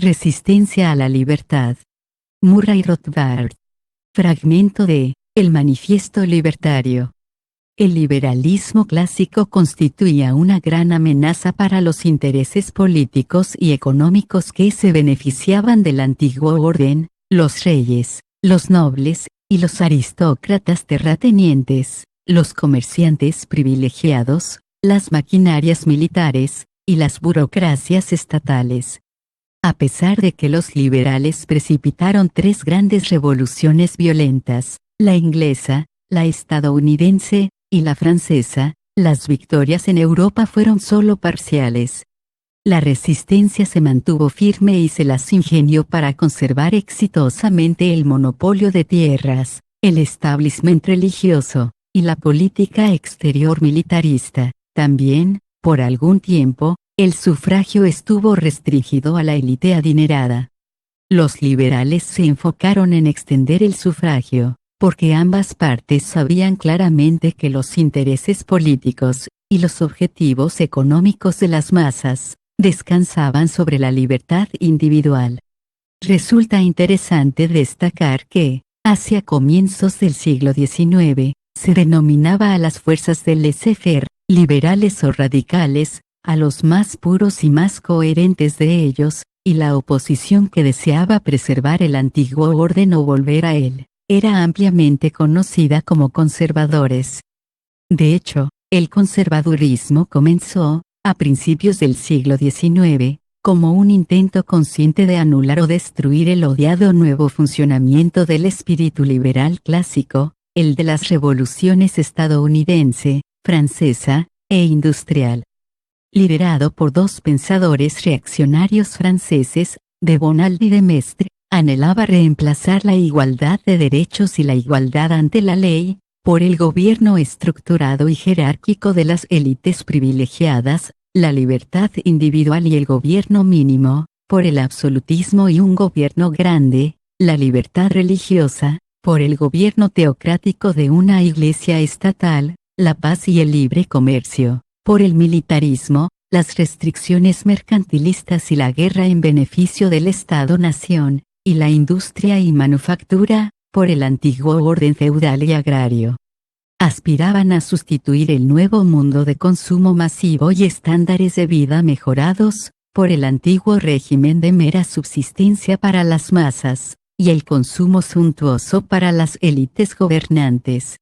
Resistencia a la libertad. Murray Rothbard. Fragmento de El Manifiesto Libertario. El liberalismo clásico constituía una gran amenaza para los intereses políticos y económicos que se beneficiaban del antiguo orden, los reyes, los nobles, y los aristócratas terratenientes, los comerciantes privilegiados, las maquinarias militares, y las burocracias estatales. A pesar de que los liberales precipitaron tres grandes revoluciones violentas, la inglesa, la estadounidense, y la francesa, las victorias en Europa fueron solo parciales. La resistencia se mantuvo firme y se las ingenió para conservar exitosamente el monopolio de tierras, el establishment religioso, y la política exterior militarista. También, por algún tiempo, el sufragio estuvo restringido a la élite adinerada. Los liberales se enfocaron en extender el sufragio, porque ambas partes sabían claramente que los intereses políticos, y los objetivos económicos de las masas, descansaban sobre la libertad individual. Resulta interesante destacar que, hacia comienzos del siglo XIX, se denominaba a las fuerzas del laissez-faire, liberales o radicales, a los más puros y más coherentes de ellos, y la oposición que deseaba preservar el antiguo orden o volver a él, era ampliamente conocida como conservadores. De hecho, el conservadurismo comenzó, a principios del siglo XIX, como un intento consciente de anular o destruir el odiado nuevo funcionamiento del espíritu liberal clásico, el de las revoluciones estadounidense, francesa, e industrial. Liderado por dos pensadores reaccionarios franceses, de Bonald y de Maistre, anhelaba reemplazar la igualdad de derechos y la igualdad ante la ley, por el gobierno estructurado y jerárquico de las élites privilegiadas, la libertad individual y el gobierno mínimo, por el absolutismo y un gobierno grande, la libertad religiosa, por el gobierno teocrático de una iglesia estatal, la paz y el libre comercio, por el militarismo, las restricciones mercantilistas y la guerra en beneficio del Estado-nación, y la industria y manufactura, por el antiguo orden feudal y agrario. Aspiraban a sustituir el nuevo mundo de consumo masivo y estándares de vida mejorados, por el antiguo régimen de mera subsistencia para las masas, y el consumo suntuoso para las élites gobernantes.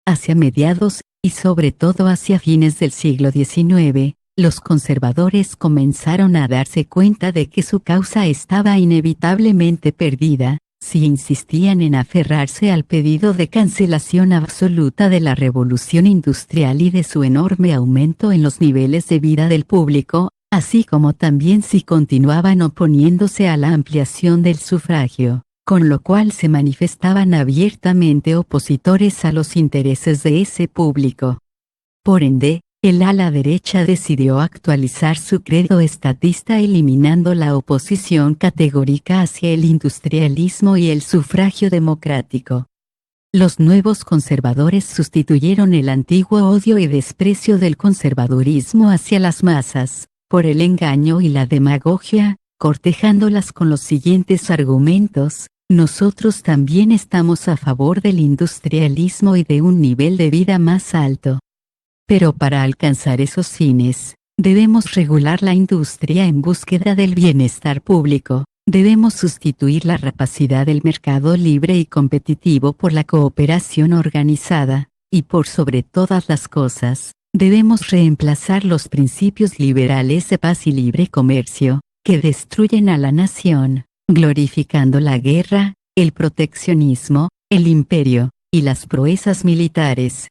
Hacia mediados, y sobre todo hacia fines del siglo XIX, los conservadores comenzaron a darse cuenta de que su causa estaba inevitablemente perdida, si insistían en aferrarse al pedido de cancelación absoluta de la revolución industrial y de su enorme aumento en los niveles de vida del público, así como también si continuaban oponiéndose a la ampliación del sufragio, con lo cual se manifestaban abiertamente opositores a los intereses de ese público. Por ende, el ala derecha decidió actualizar su credo estatista eliminando la oposición categórica hacia el industrialismo y el sufragio democrático. Los nuevos conservadores sustituyeron el antiguo odio y desprecio del conservadurismo hacia las masas, por el engaño y la demagogia, cortejándolas con los siguientes argumentos: nosotros también estamos a favor del industrialismo y de un nivel de vida más alto. Pero para alcanzar esos fines, debemos regular la industria en búsqueda del bienestar público, debemos sustituir la rapacidad del mercado libre y competitivo por la cooperación organizada, y por sobre todas las cosas, debemos reemplazar los principios liberales de paz y libre comercio, que destruyen a la nación, glorificando la guerra, el proteccionismo, el imperio, y las proezas militares.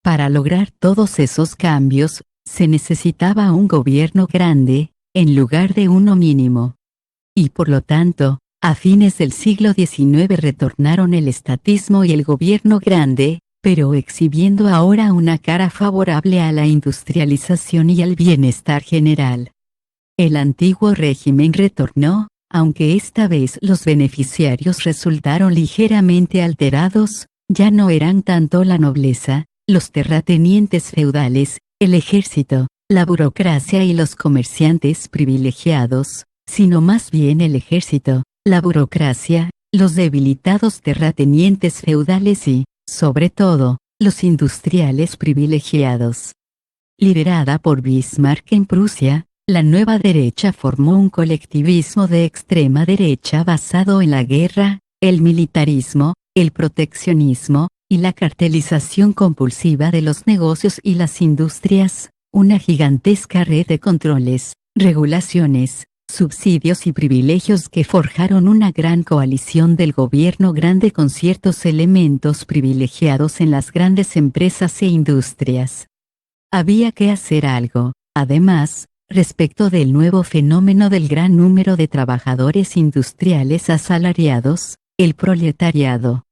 Para lograr todos esos cambios, se necesitaba un gobierno grande, en lugar de uno mínimo. Y por lo tanto, a fines del siglo XIX retornaron el estatismo y el gobierno grande, pero exhibiendo ahora una cara favorable a la industrialización y al bienestar general. El antiguo régimen retornó, aunque esta vez los beneficiarios resultaron ligeramente alterados, ya no eran tanto la nobleza, los terratenientes feudales, el ejército, la burocracia y los comerciantes privilegiados, sino más bien el ejército, la burocracia, los debilitados terratenientes feudales y, sobre todo, los industriales privilegiados. Liderada por Bismarck en Prusia, la nueva derecha formó un colectivismo de extrema derecha basado en la guerra, el militarismo, el proteccionismo, y la cartelización compulsiva de los negocios y las industrias, una gigantesca red de controles, regulaciones, subsidios y privilegios que forjaron una gran coalición del gobierno grande con ciertos elementos privilegiados en las grandes empresas e industrias. Había que hacer algo, además, respecto del nuevo fenómeno del gran número de trabajadores industriales asalariados, el proletariado.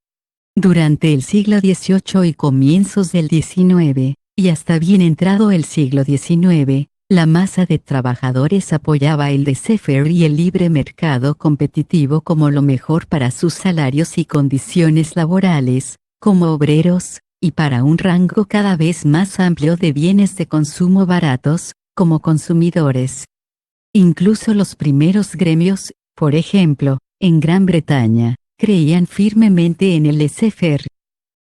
Durante el siglo XVIII y comienzos del XIX, y hasta bien entrado el siglo XIX, la masa de trabajadores apoyaba el laissez-faire y el libre mercado competitivo como lo mejor para sus salarios y condiciones laborales, como obreros, y para un rango cada vez más amplio de bienes de consumo baratos, como consumidores. Incluso los primeros gremios, por ejemplo, en Gran Bretaña, creían firmemente en el laissez-faire.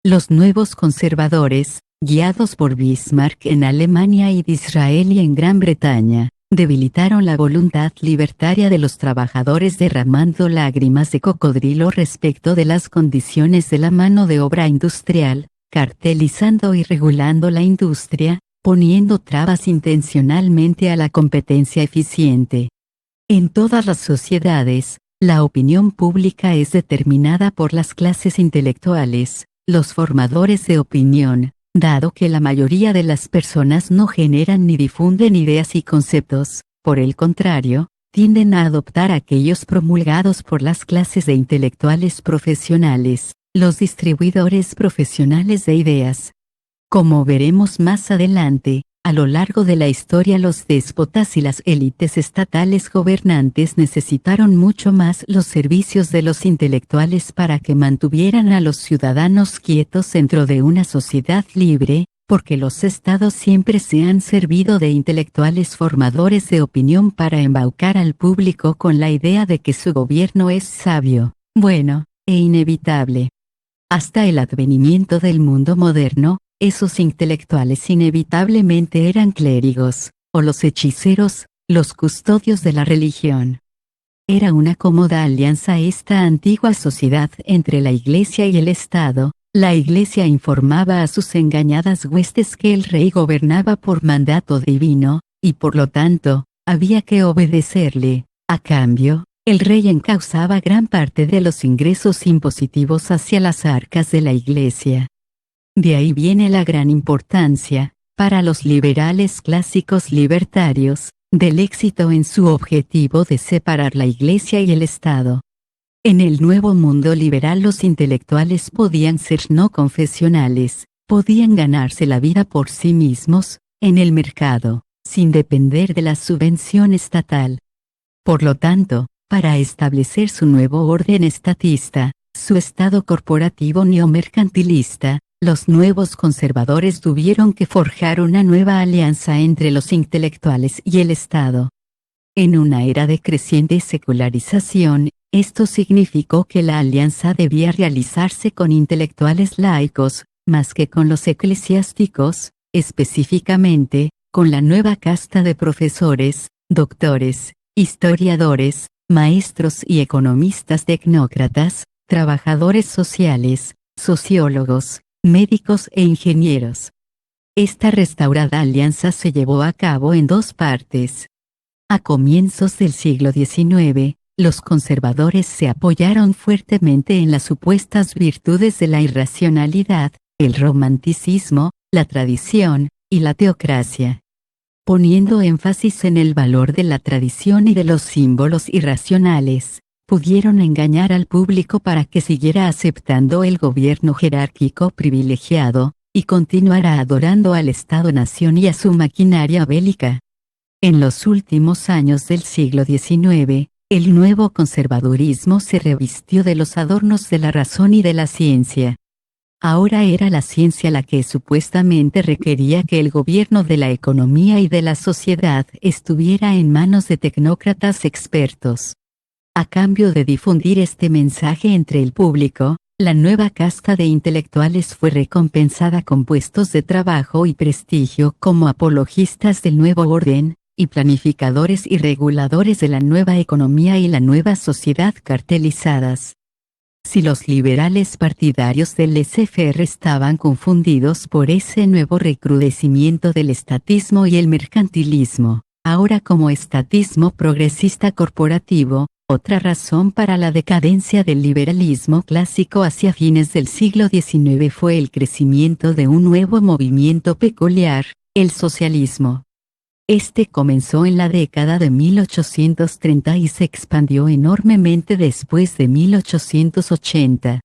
Los nuevos conservadores, guiados por Bismarck en Alemania y Disraeli en Gran Bretaña, debilitaron la voluntad libertaria de los trabajadores derramando lágrimas de cocodrilo respecto de las condiciones de la mano de obra industrial, cartelizando y regulando la industria, poniendo trabas intencionalmente a la competencia eficiente. En todas las sociedades, la opinión pública es determinada por las clases intelectuales, los formadores de opinión, dado que la mayoría de las personas no generan ni difunden ideas y conceptos, por el contrario, tienden a adoptar aquellos promulgados por las clases de intelectuales profesionales, los distribuidores profesionales de ideas. Como veremos más adelante, a lo largo de la historia los déspotas y las élites estatales gobernantes necesitaron mucho más los servicios de los intelectuales para que mantuvieran a los ciudadanos quietos dentro de una sociedad libre, porque los estados siempre se han servido de intelectuales formadores de opinión para embaucar al público con la idea de que su gobierno es sabio, bueno, e inevitable. Hasta el advenimiento del mundo moderno, esos intelectuales inevitablemente eran clérigos, o los hechiceros, los custodios de la religión. Era una cómoda alianza esta antigua sociedad entre la Iglesia y el Estado. La Iglesia informaba a sus engañadas huestes que el rey gobernaba por mandato divino, y por lo tanto, había que obedecerle. A cambio, el rey encauzaba gran parte de los ingresos impositivos hacia las arcas de la Iglesia. De ahí viene la gran importancia, para los liberales clásicos libertarios, del éxito en su objetivo de separar la Iglesia y el Estado. En el nuevo mundo liberal los intelectuales podían ser no confesionales, podían ganarse la vida por sí mismos, en el mercado, sin depender de la subvención estatal. Por lo tanto, para establecer su nuevo orden estatista, su Estado corporativo neomercantilista, los nuevos conservadores tuvieron que forjar una nueva alianza entre los intelectuales y el Estado. En una era de creciente secularización, esto significó que la alianza debía realizarse con intelectuales laicos, más que con los eclesiásticos, específicamente, con la nueva casta de profesores, doctores, historiadores, maestros y economistas tecnócratas, trabajadores sociales, sociólogos, médicos e ingenieros. Esta restaurada alianza se llevó a cabo en dos partes. A comienzos del siglo XIX, los conservadores se apoyaron fuertemente en las supuestas virtudes de la irracionalidad, el romanticismo, la tradición, y la teocracia. Poniendo énfasis en el valor de la tradición y de los símbolos irracionales, pudieron engañar al público para que siguiera aceptando el gobierno jerárquico privilegiado, y continuara adorando al Estado-nación y a su maquinaria bélica. En los últimos años del siglo XIX, el nuevo conservadurismo se revistió de los adornos de la razón y de la ciencia. Ahora era la ciencia la que supuestamente requería que el gobierno de la economía y de la sociedad estuviera en manos de tecnócratas expertos. A cambio de difundir este mensaje entre el público, la nueva casta de intelectuales fue recompensada con puestos de trabajo y prestigio como apologistas del nuevo orden, y planificadores y reguladores de la nueva economía y la nueva sociedad cartelizadas. Si los liberales partidarios del laissez-faire estaban confundidos por ese nuevo recrudecimiento del estatismo y el mercantilismo, ahora como estatismo progresista corporativo, otra razón para la decadencia del liberalismo clásico hacia fines del siglo XIX fue el crecimiento de un nuevo movimiento peculiar, el socialismo. Este comenzó en la década de 1830 y se expandió enormemente después de 1880.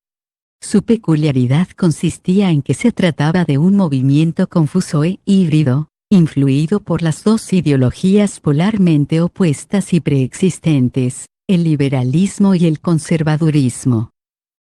Su peculiaridad consistía en que se trataba de un movimiento confuso e híbrido, influido por las dos ideologías polarmente opuestas y preexistentes, el liberalismo y el conservadurismo.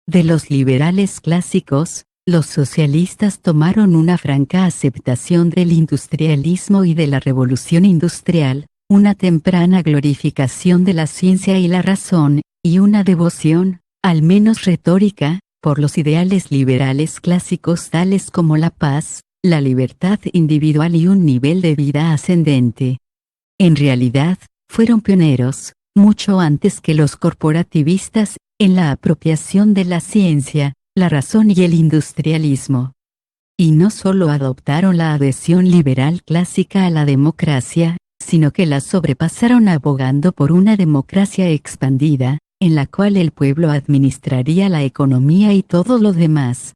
De los liberales clásicos, los socialistas tomaron una franca aceptación del industrialismo y de la revolución industrial, una temprana glorificación de la ciencia y la razón, y una devoción, al menos retórica, por los ideales liberales clásicos tales como la paz, la libertad individual y un nivel de vida ascendente. En realidad, fueron pioneros, mucho antes que los corporativistas, en la apropiación de la ciencia, la razón y el industrialismo. Y no solo adoptaron la adhesión liberal clásica a la democracia, sino que la sobrepasaron abogando por una democracia expandida, en la cual el pueblo administraría la economía y todo lo demás.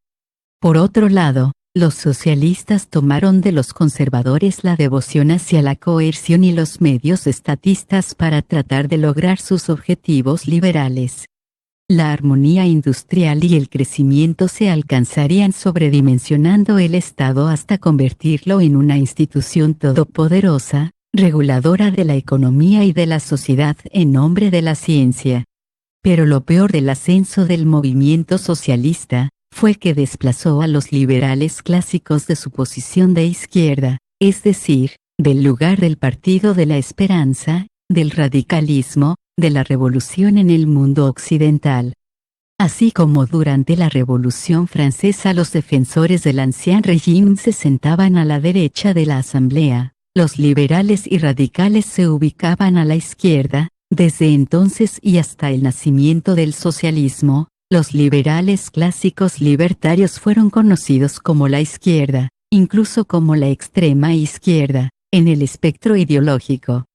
Por otro lado, los socialistas tomaron de los conservadores la devoción hacia la coerción y los medios estatistas para tratar de lograr sus objetivos liberales. La armonía industrial y el crecimiento se alcanzarían sobredimensionando el Estado hasta convertirlo en una institución todopoderosa, reguladora de la economía y de la sociedad en nombre de la ciencia. Pero lo peor del ascenso del movimiento socialista, fue que desplazó a los liberales clásicos de su posición de izquierda, es decir, del lugar del Partido de la Esperanza, del radicalismo, de la revolución en el mundo occidental. Así como durante la Revolución Francesa los defensores del ancien régimen se sentaban a la derecha de la Asamblea, los liberales y radicales se ubicaban a la izquierda. Desde entonces y hasta el nacimiento del socialismo, los liberales clásicos libertarios fueron conocidos como la izquierda, incluso como la extrema izquierda, en el espectro ideológico.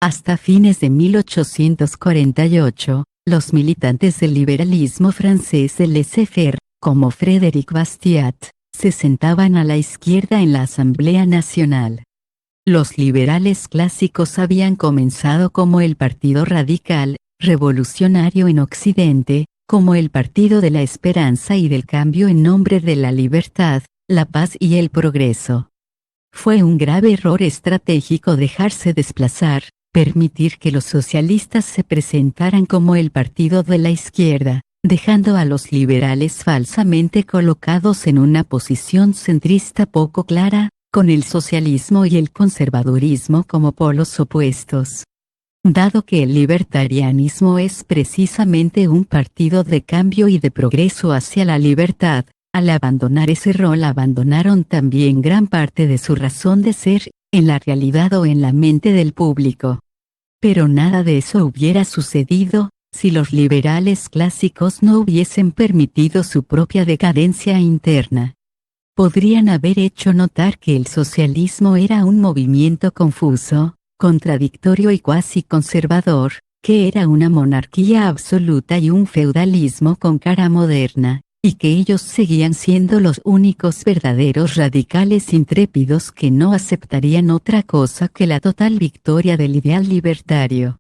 Hasta fines de 1848, los militantes del liberalismo francés del laissez-faire, como Frédéric Bastiat, se sentaban a la izquierda en la Asamblea Nacional. Los liberales clásicos habían comenzado como el Partido Radical, revolucionario en Occidente, como el Partido de la Esperanza y del Cambio en nombre de la libertad, la paz y el progreso. Fue un grave error estratégico dejarse desplazar, permitir que los socialistas se presentaran como el partido de la izquierda, dejando a los liberales falsamente colocados en una posición centrista poco clara, con el socialismo y el conservadurismo como polos opuestos. Dado que el libertarianismo es precisamente un partido de cambio y de progreso hacia la libertad, al abandonar ese rol abandonaron también gran parte de su razón de ser, en la realidad o en la mente del público. Pero nada de eso hubiera sucedido, si los liberales clásicos no hubiesen permitido su propia decadencia interna. Podrían haber hecho notar que el socialismo era un movimiento confuso, contradictorio y cuasi conservador, que era una monarquía absoluta y un feudalismo con cara moderna, y que ellos seguían siendo los únicos verdaderos radicales intrépidos que no aceptarían otra cosa que la total victoria del ideal libertario.